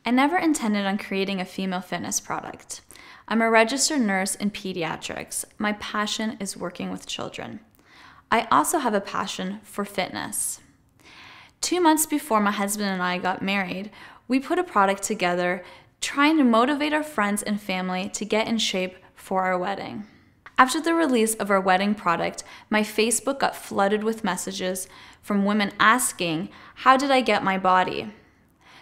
I never intended on creating a female fitness product. I'm a registered nurse in pediatrics. My passion is working with children. I also have a passion for fitness. 2 months before my husband and I got married, we put a product together trying to motivate our friends and family to get in shape for our wedding. After the release of our wedding product, my Facebook got flooded with messages from women asking, how did I get my body?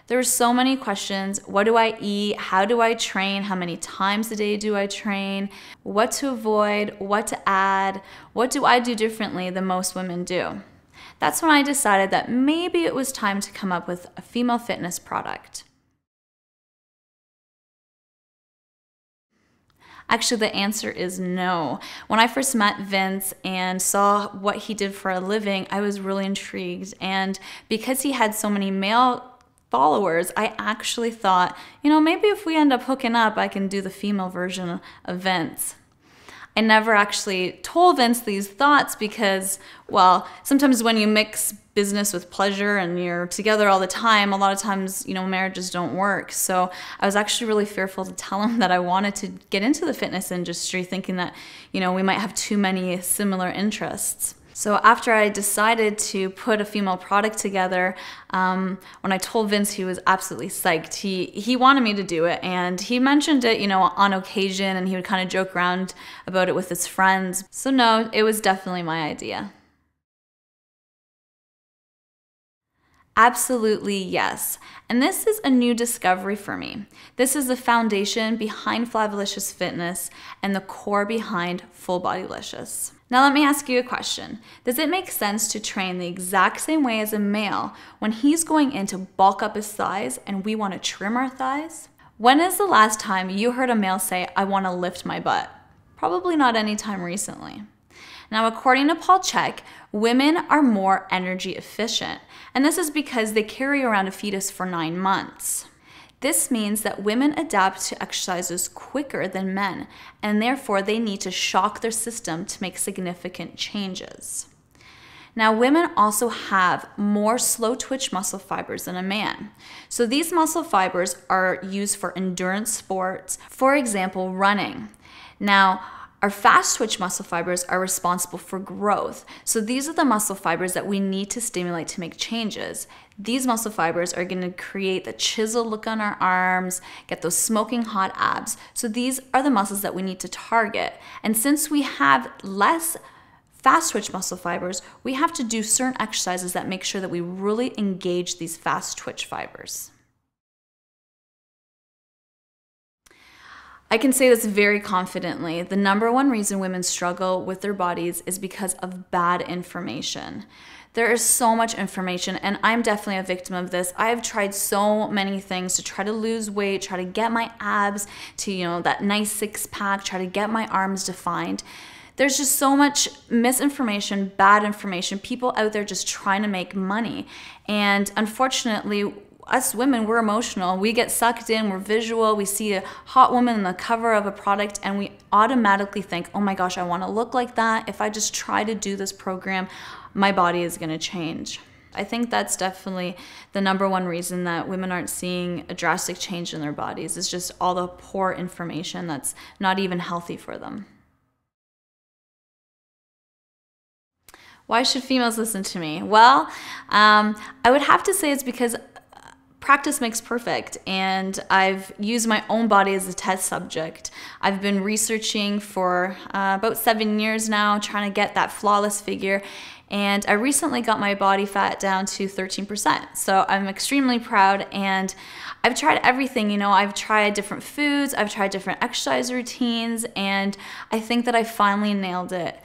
There were so many questions. What do I eat? How do I train? How many times a day do I train? What to avoid? What to add? What do I do differently than most women do? That's when I decided that maybe it was time to come up with a female fitness product. Actually, the answer is no. When I first met Vince and saw what he did for a living, I was really intrigued. And because he had so many male followers, I actually thought, maybe if we end up hooking up, I can do the female version of Vince. I never actually told Vince these thoughts because, well, sometimes when you mix business with pleasure and you're together all the time, a lot of times, marriages don't work. So I was actually really fearful to tell him that I wanted to get into the fitness industry, thinking that, we might have too many similar interests. So after I decided to put a female product together, when I told Vince, he was absolutely psyched. He wanted me to do it, and he mentioned it, on occasion, and he would kind of joke around about it with his friends. So no, it was definitely my idea. Absolutely yes. And this is a new discovery for me. This is the foundation behind Flavilicious Fitness and the core behind Full Bodylicious. Now let me ask you a question. Does it make sense to train the exact same way as a male when he's going in to bulk up his thighs and we want to trim our thighs? When is the last time you heard a male say, I want to lift my butt? Probably not anytime recently. Now, according to Paul Chek, women are more energy efficient, and this is because they carry around a fetus for 9 months. This means that women adapt to exercises quicker than men, and therefore they need to shock their system to make significant changes. Now, women also have more slow twitch muscle fibers than a man. So these muscle fibers are used for endurance sports, for example, running. Now, our fast twitch muscle fibers are responsible for growth. So these are the muscle fibers that we need to stimulate to make changes. These muscle fibers are going to create the chiseled look on our arms, get those smoking hot abs. So these are the muscles that we need to target. And since we have less fast twitch muscle fibers, we have to do certain exercises that make sure that we really engage these fast twitch fibers. I can say this very confidently. The number one reason women struggle with their bodies is because of bad information. There is so much information, and I'm definitely a victim of this. I've tried so many things to try to lose weight, try to get my abs to, that nice six-pack, try to get my arms defined. There's just so much misinformation, bad information, people out there just trying to make money. And unfortunately, us women, we're emotional. We get sucked in, we're visual, we see a hot woman on the cover of a product and we automatically think, oh my gosh, I want to look like that. If I just try to do this program, my body is going to change. I think that's definitely the number one reason that women aren't seeing a drastic change in their bodies. It's just all the poor information that's not even healthy for them. Why should females listen to me? Well, I would have to say it's because practice makes perfect, and I've used my own body as a test subject. I've been researching for about 7 years now, trying to get that flawless figure, and I recently got my body fat down to 13%. So I'm extremely proud, and I've tried everything. I've tried different foods, I've tried different exercise routines, and I think that I finally nailed it.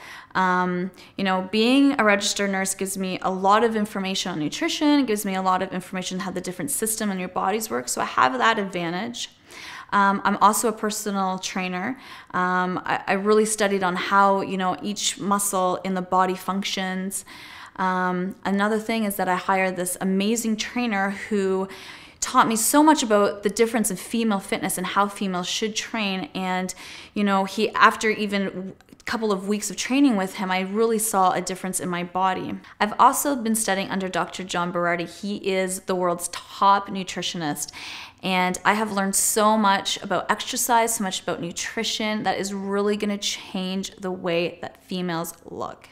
Being a registered nurse gives me a lot of information on nutrition, gives me a lot of information on how the different system in your bodies work, so I have that advantage. I'm also a personal trainer. I really studied on how, each muscle in the body functions. Another thing is that I hired this amazing trainer who taught me so much about the difference in female fitness and how females should train. And, he, after even couple of weeks of training with him, I really saw a difference in my body. I've also been studying under Dr. John Berardi. He is the world's top nutritionist. And I have learned so much about exercise, so much about nutrition that is really going to change the way that females look.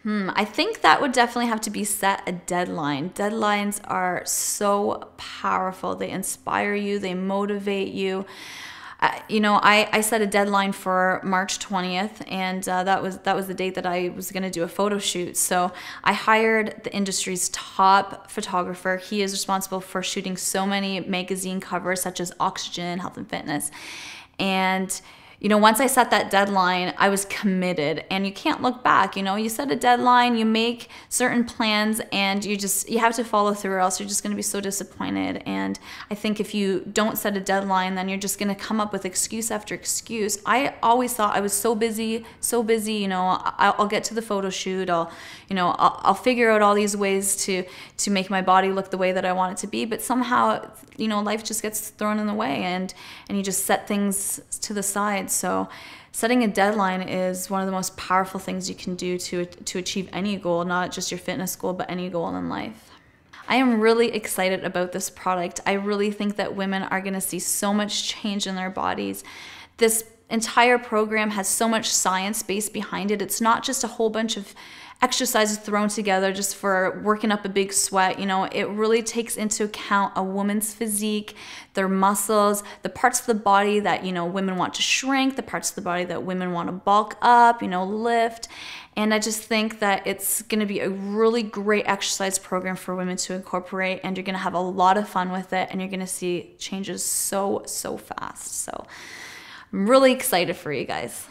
I think that would definitely have to be set a deadline. Deadlines are so powerful. They inspire you, they motivate you. I set a deadline for March 20th, and that was the date that I was going to do a photo shoot. So I hired the industry's top photographer. He is responsible for shooting so many magazine covers such as Oxygen, Health and Fitness. And once I set that deadline, I was committed, and you can't look back. You set a deadline, you make certain plans, and you have to follow through, or else you're just going to be so disappointed. And I think if you don't set a deadline, then you're just going to come up with excuse after excuse. I always thought I was so busy, I'll get to the photo shoot, I'll figure out all these ways to make my body look the way that I want it to be, but somehow, life just gets thrown in the way, and you just set things to the side. So setting a deadline is one of the most powerful things you can do to achieve any goal, not just your fitness goal, but any goal in life. I am really excited about this product. I really think that women are going to see so much change in their bodies. This entire program has so much science based behind it. It's not just a whole bunch of exercises thrown together just for working up a big sweat. It really takes into account a woman's physique, their muscles, the parts of the body that, women want to shrink, the parts of the body that women want to bulk up, lift. And I just think that it's going to be a really great exercise program for women to incorporate, and you're going to have a lot of fun with it, and you're going to see changes so fast. So I'm really excited for you guys.